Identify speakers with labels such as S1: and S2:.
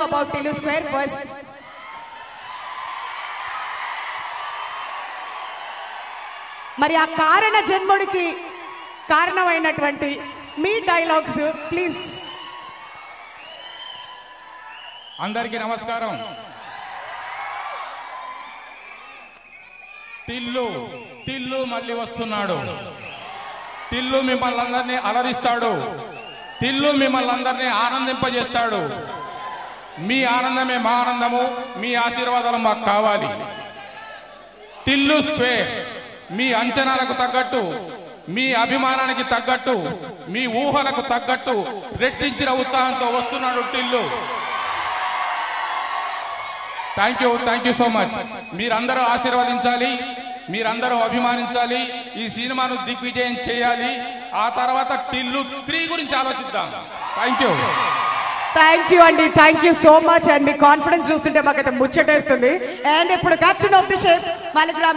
S1: about Tillu Square first. మరి ఆ కారణ జన్ముడికి కారణమైనటువంటి మీ డైలాగ్స్ ప్లీజ్.
S2: అందరికీ నమస్కారం. టిల్లు మళ్ళీ వస్తున్నాడు. టిల్లు మిమ్మల్ని అందరినీ అలరిస్తాడు. టిల్లు మిమ్మల్ని అందరినీ ఆనందింపజేస్తాడు. మీ ఆనందమే మా ఆనందము. మీ ఆశీర్వాదాలు మాకు కావాలి. టిల్లు స్క్వేర్ మీ అంచనాలకు తగ్గట్టు, మీ అభిమానానికి తగ్గట్టు, మీ ఊహలకు తగ్గట్టు రెట్టించిన ఉత్సాహంతో వస్తున్నాడు Tillu. Thank you so much. మీరందరూ ఆశీర్వదించాలి, మీరందరూ అభిమానించాలి, ఈ సినిమాను దిగ్విజయం చేయాలి. ఆ తర్వాత టిల్లు 3 గురించి ఆలోచిద్దాం.
S1: థ్యాంక్ యూ అండి, thank you so much. And me confidence చూస్తుంటే మాకైతే ముచ్చటేస్తుంది. అండ్ ఇప్పుడు captain of the ship Malik Ram